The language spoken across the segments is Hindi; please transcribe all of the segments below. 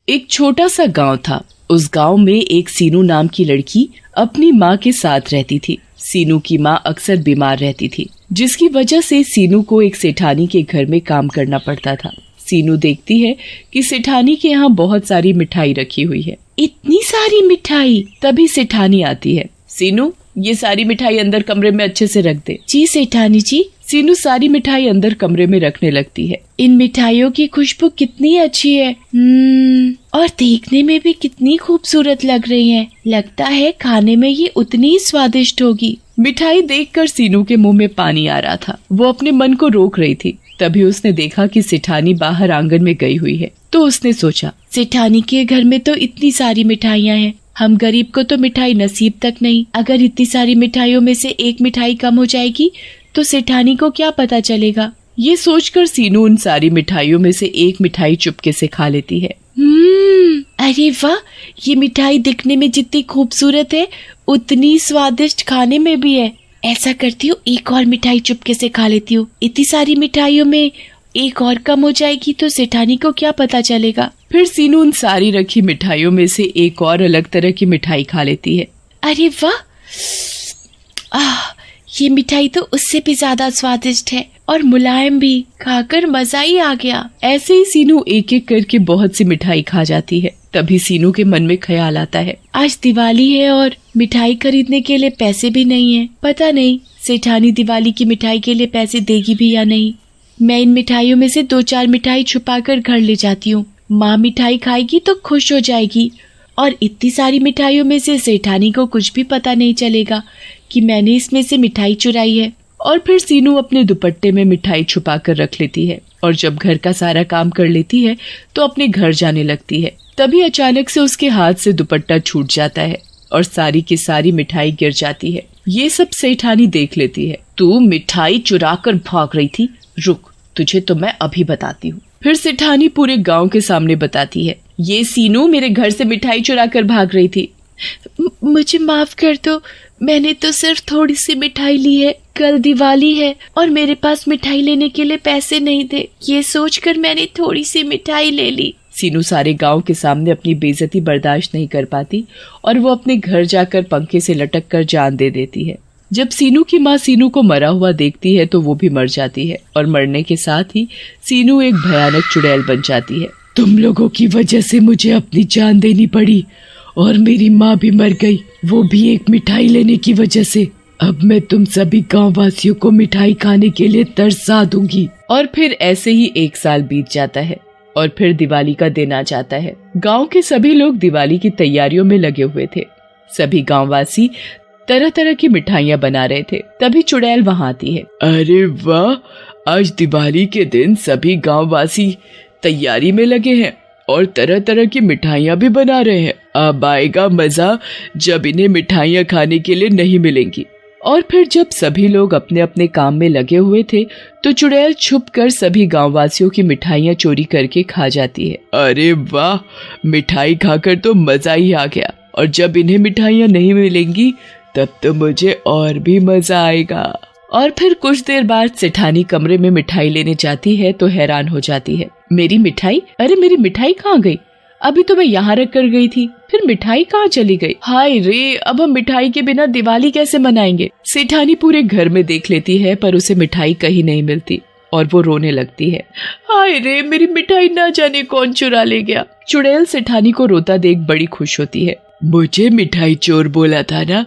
एक छोटा सा गांव था। उस गांव में एक सीनू नाम की लड़की अपनी माँ के साथ रहती थी। सीनू की माँ अक्सर बीमार रहती थी, जिसकी वजह से सीनू को एक सेठानी के घर में काम करना पड़ता था। सीनू देखती है कि सेठानी के यहाँ बहुत सारी मिठाई रखी हुई है। इतनी सारी मिठाई! तभी सेठानी आती है। सीनू, ये सारी मिठाई अंदर कमरे में अच्छे से रख दे। जी सेठानी जी। सीनू सारी मिठाई अंदर कमरे में रखने लगती है। इन मिठाइयों की खुशबू कितनी अच्छी है। और देखने में भी कितनी खूबसूरत लग रही है। लगता है खाने में ये उतनी ही स्वादिष्ट होगी। मिठाई देखकर सीनू के मुंह में पानी आ रहा था। वो अपने मन को रोक रही थी। तभी उसने देखा कि सेठानी बाहर आंगन में गई हुई है। तो उसने सोचा, सेठानी के घर में तो इतनी सारी मिठाइयाँ हैं, हम गरीब को तो मिठाई नसीब तक नहीं। अगर इतनी सारी मिठाइयों में से एक मिठाई कम हो जाएगी तो सेठानी को क्या पता चलेगा। ये सोचकर सीनू उन सारी मिठाइयों में से एक मिठाई चुपके से खा लेती है। अरे वाह, ये मिठाई दिखने में जितनी खूबसूरत है उतनी स्वादिष्ट खाने में भी है। ऐसा करती हूँ, एक और मिठाई चुपके से खा लेती हूँ। इतनी सारी मिठाइयों में एक और कम हो जाएगी तो सेठानी को क्या पता चलेगा। फिर सीनू उन सारी रखी मिठाइयों में से एक और अलग तरह की मिठाई खा लेती है। अरे वाह, ये मिठाई तो उससे भी ज्यादा स्वादिष्ट है और मुलायम भी। खाकर मजा ही आ गया। ऐसे ही सीनू एक एक करके बहुत सी मिठाई खा जाती है। तभी सीनू के मन में ख्याल आता है, आज दिवाली है और मिठाई खरीदने के लिए पैसे भी नहीं है। पता नहीं सेठानी दिवाली की मिठाई के लिए पैसे देगी भी या नहीं। मैं इन मिठाइयों में से 2-4 मिठाई छुपा कर घर ले जाती हूँ। माँ मिठाई खाएगी तो खुश हो जाएगी और इतनी सारी मिठाइयों में से सेठानी को कुछ भी पता नहीं चलेगा कि मैंने इसमें से मिठाई चुराई है। और फिर सीनू अपने दुपट्टे में मिठाई छुपा कर रख लेती है और जब घर का सारा काम कर लेती है तो अपने घर जाने लगती है। तभी अचानक से उसके हाथ से दुपट्टा छूट जाता है और सारी की सारी मिठाई गिर जाती है। ये सब सेठानी देख लेती है। तू मिठाई चुरा कर भाग रही थी, रुक, तुझे तो मैं अभी बताती हूँ। फिर सेठानी पूरे गांव के सामने बताती है, ये सीनू मेरे घर से मिठाई चुरा कर भाग रही थी। मुझे माफ कर दो, मैंने तो सिर्फ थोड़ी सी मिठाई ली है। कल दिवाली है और मेरे पास मिठाई लेने के लिए पैसे नहीं थे। ये सोचकर मैंने थोड़ी सी मिठाई ले ली। सीनू सारे गांव के सामने अपनी बेइज्जती बर्दाश्त नहीं कर पाती और वो अपने घर जाकर पंखे से लटक कर जान दे देती है। जब सीनू की माँ सीनू को मरा हुआ देखती है तो वो भी मर जाती है और मरने के साथ ही सीनू एक भयानक चुड़ैल बन जाती है। तुम लोगों की वजह से मुझे अपनी जान देनी पड़ी और मेरी माँ भी मर गई, वो भी एक मिठाई लेने की वजह से। अब मैं तुम सभी गाँव वासियों को मिठाई खाने के लिए तरसा दूंगी। और फिर ऐसे ही 1 साल बीत जाता है और फिर दिवाली का दिन आ जाता है। गांव के सभी लोग दिवाली की तैयारियों में लगे हुए थे। सभी गांववासी तरह तरह की मिठाइयाँ बना रहे थे। तभी चुड़ैल वहाँ आती है। अरे वाह, आज दिवाली के दिन सभी गांववासी तैयारी में लगे हैं और तरह तरह की मिठाइयाँ भी बना रहे हैं। अब आएगा मजा जब इन्हें मिठाइयाँ खाने के लिए नहीं मिलेंगी। और फिर जब सभी लोग अपने अपने काम में लगे हुए थे तो चुड़ैल छुपकर सभी गांववासियों की मिठाइयाँ चोरी करके खा जाती है। अरे वाह, मिठाई खाकर तो मजा ही आ गया और जब इन्हें मिठाइयाँ नहीं मिलेंगी तब तो मुझे और भी मजा आएगा। और फिर कुछ देर बाद सेठानी कमरे में मिठाई लेने जाती है तो हैरान हो जाती है, मेरी मिठाई, अरे मेरी मिठाई कहाँ गई? अभी तो मैं यहाँ रख कर गई थी, फिर मिठाई कहाँ चली गई? हाय रे, अब हम मिठाई के बिना दिवाली कैसे मनाएंगे? सेठानी पूरे घर में देख लेती है पर उसे मिठाई कहीं नहीं मिलती और वो रोने लगती है। हाय रे, मेरी मिठाई ना जाने कौन चुरा ले गया। चुड़ैल सेठानी को रोता देख बड़ी खुश होती है। मुझे मिठाई चोर बोला था ना,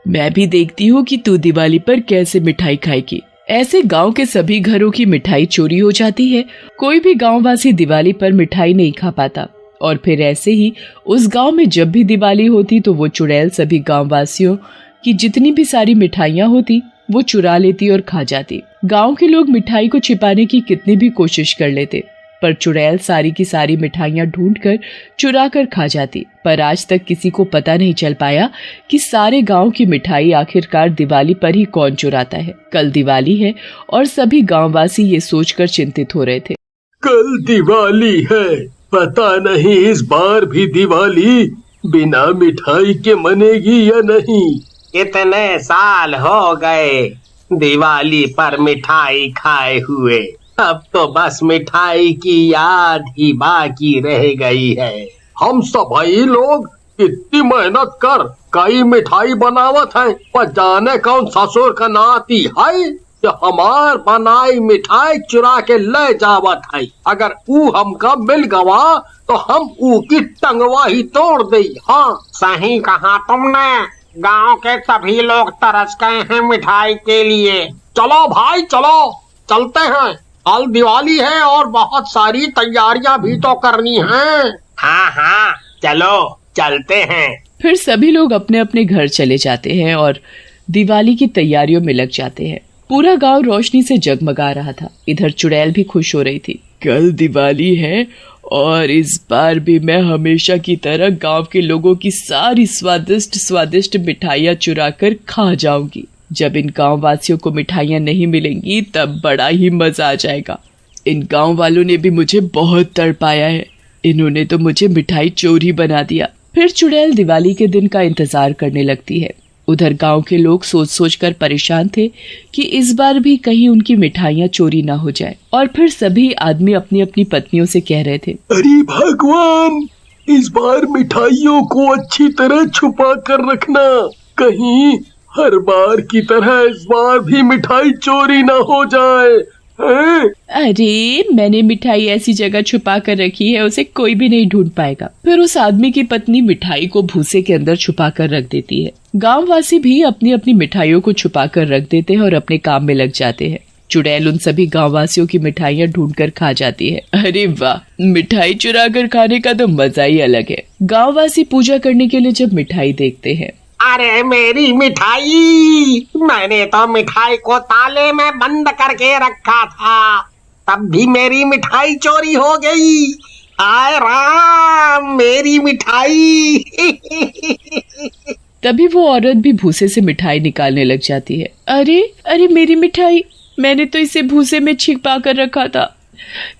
मैं भी देखती हूँ कि तू दिवाली पर कैसे मिठाई खाएगी। ऐसे गांव के सभी घरों की मिठाई चोरी हो जाती है। कोई भी गांववासी दिवाली पर मिठाई नहीं खा पाता और फिर ऐसे ही उस गांव में जब भी दिवाली होती तो वो चुड़ैल सभी गांववासियों की जितनी भी सारी मिठाइयाँ होती वो चुरा लेती और खा जाती। गांव के लोग मिठाई को छिपाने की कितनी भी कोशिश कर लेते पर चुड़ैल सारी की सारी मिठाइयाँ ढूंढकर चुरा कर खा जाती। पर आज तक किसी को पता नहीं चल पाया कि सारे गांव की मिठाई आखिरकार दिवाली पर ही कौन चुराता है। कल दिवाली है और सभी गांववासी ये सोचकर चिंतित हो रहे थे। कल दिवाली है, पता नहीं इस बार भी दिवाली बिना मिठाई के मनेगी या नहीं। इतने साल हो गए दिवाली पर मिठाई खाए हुए, अब तो बस मिठाई की याद ही बाकी रह गई है। हम सभी लोग इतनी मेहनत कर कई मिठाई बनावत है, पर जाने कौन ससुर का नाती है जो हमार बनाई मिठाई चुरा के ले जावत है। अगर ऊ हमका मिल गवा तो हम ऊ की टंगवा ही तोड़ दे। हाँ, सही कहा तुमने। गांव के सभी लोग तरस गए हैं मिठाई के लिए। चलो भाई चलो, चलते हैं। कल दिवाली है और बहुत सारी तैयारियां भी तो करनी हैं। हाँ हाँ, चलो चलते हैं। फिर सभी लोग अपने अपने घर चले जाते हैं और दिवाली की तैयारियों में लग जाते हैं। पूरा गांव रोशनी से जगमगा रहा था। इधर चुड़ैल भी खुश हो रही थी। कल दिवाली है और इस बार भी मैं हमेशा की तरह गांव के लोगों की सारी स्वादिष्ट स्वादिष्ट मिठाइयाँ चुरा कर खा जाऊंगी। जब इन गांव वासियों को मिठाइयाँ नहीं मिलेंगी तब बड़ा ही मजा आ जाएगा। इन गांव वालों ने भी मुझे बहुत तड़पाया है। इन्होंने तो मुझे मिठाई चोरी बना दिया। फिर चुड़ैल दिवाली के दिन का इंतजार करने लगती है। उधर गांव के लोग सोच सोच कर परेशान थे कि इस बार भी कहीं उनकी मिठाइयाँ चोरी ना हो जाए। और फिर सभी आदमी अपनी अपनी पत्नियों से कह रहे थे, अरे भगवान, इस बार मिठाइयों को अच्छी तरह छुपा कर रखना, कहीं हर बार की तरह इस बार भी मिठाई चोरी ना हो जाए। अरे मैंने मिठाई ऐसी जगह छुपा कर रखी है उसे कोई भी नहीं ढूंढ पाएगा। फिर उस आदमी की पत्नी मिठाई को भूसे के अंदर छुपा कर रख देती है। गांववासी भी अपनी अपनी मिठाइयों को छुपा कर रख देते हैं और अपने काम में लग जाते हैं। चुड़ैल उन सभी गांववासियों की मिठाइयाँ ढूंढ कर खा जाती है। अरे वाह, मिठाई चुरा कर खाने का तो मजा ही अलग है। गांववासी पूजा करने के लिए जब मिठाई देखते हैं, अरे मेरी मिठाई, मैंने तो मिठाई को ताले में बंद करके रखा था, तब भी मेरी मिठाई चोरी हो गई। आय राम, मेरी मिठाई। तभी वो औरत भी भूसे से मिठाई निकालने लग जाती है। अरे अरे मेरी मिठाई, मैंने तो इसे भूसे में छिपा कर रखा था।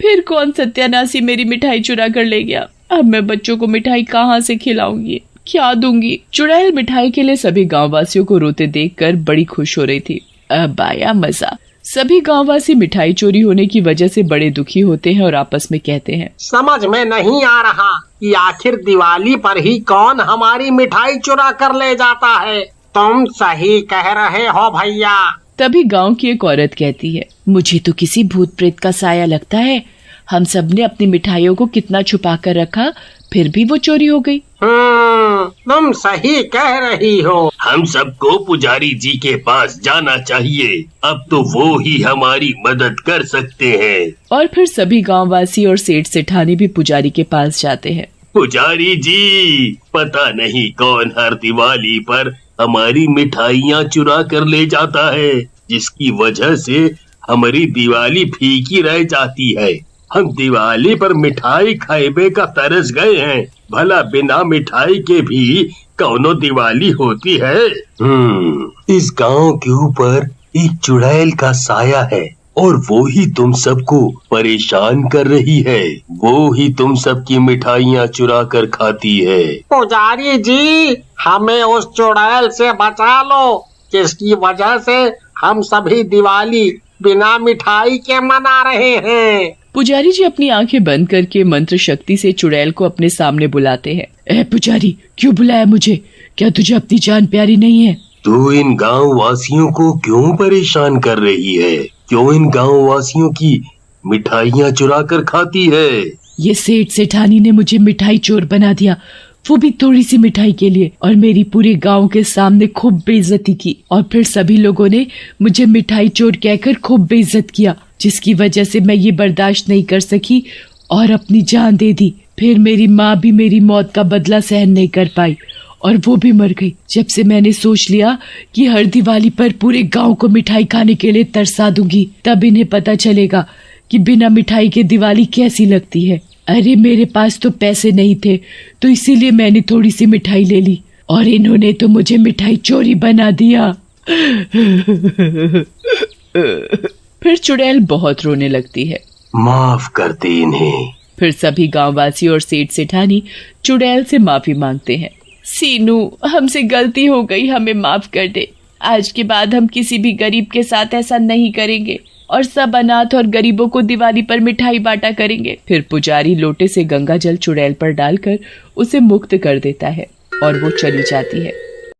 फिर कौन सत्यानाशी मेरी मिठाई चुरा कर ले गया। अब मैं बच्चों को मिठाई कहाँ से खिलाऊंगी, क्या दूंगी। चुड़ैल मिठाई के लिए सभी गांववासियों को रोते देखकर बड़ी खुश हो रही थी। अब आया मजा। सभी गांववासी मिठाई चोरी होने की वजह से बड़े दुखी होते हैं और आपस में कहते हैं, समझ में नहीं आ रहा कि आखिर दिवाली पर ही कौन हमारी मिठाई चुरा कर ले जाता है। तुम सही कह रहे हो भैया। तभी गांव की एक औरत कहती है, मुझे तो किसी भूत प्रेत का साया लगता है। हम सब ने अपनी मिठाइयों को कितना छुपा कर रखा, फिर भी वो चोरी हो गई। तुम सही कह रही हो। हम सबको पुजारी जी के पास जाना चाहिए। अब तो वो ही हमारी मदद कर सकते हैं। और फिर सभी गांववासी और सेठ सेठानी भी पुजारी के पास जाते हैं। पुजारी जी, पता नहीं कौन हर दिवाली पर हमारी मिठाइयाँ चुरा कर ले जाता है, जिसकी वजह से हमारी दिवाली फीकी रह जाती है। हम दिवाली पर मिठाई खाइबे का तरस गए हैं। भला बिना मिठाई के भी कौनो दिवाली होती है। इस गांव के ऊपर एक चुड़ैल का साया है और वो ही तुम सबको परेशान कर रही है। वो ही तुम सबकी मिठाइयाँ चुरा कर खाती है। पुजारी जी, हमें उस चुड़ैल से बचा लो, जिसकी वजह से हम सभी दिवाली बिना मिठाई के मना रहे हैं। पुजारी जी अपनी आंखें बंद करके मंत्र शक्ति से चुड़ैल को अपने सामने बुलाते हैं। ए पुजारी, क्यों बुलाया मुझे? क्या तुझे अपनी जान प्यारी नहीं है? तू इन गांव वासियों को क्यों परेशान कर रही है? क्यों इन गांव वासियों की मिठाइयाँ चुरा कर खाती है? ये सेठ सेठानी ने मुझे मिठाई चोर बना दिया, वो भी थोड़ी सी मिठाई के लिए, और मेरी पूरे गांव के सामने खूब बेइज्जती की। और फिर सभी लोगों ने मुझे मिठाई चोर कहकर खूब बेइज्जत किया, जिसकी वजह से मैं ये बर्दाश्त नहीं कर सकी और अपनी जान दे दी। फिर मेरी माँ भी मेरी मौत का बदला सहन नहीं कर पाई और वो भी मर गई। जब से मैंने सोच लिया कि हर दिवाली पर पूरे गांव को मिठाई खाने के लिए तरसा दूंगी, तब इन्हें पता चलेगा कि बिना मिठाई के दिवाली कैसी लगती है। अरे मेरे पास तो पैसे नहीं थे, तो इसीलिए मैंने थोड़ी सी मिठाई ले ली और इन्होंने तो मुझे मिठाई चोरी बना दिया। फिर चुड़ैल बहुत रोने लगती है। माफ कर दे इन्हें। फिर सभी गांववासी और सेठ सेठानी चुड़ैल से माफी मांगते हैं। सीनू, हमसे गलती हो गई, हमें माफ कर दे। आज के बाद हम किसी भी गरीब के साथ ऐसा नहीं करेंगे और सब अनाथ और गरीबों को दिवाली पर मिठाई बांटा करेंगे। फिर पुजारी लोटे से गंगा जल चुड़ैल पर डालकर उसे मुक्त कर देता है और वो चली जाती है।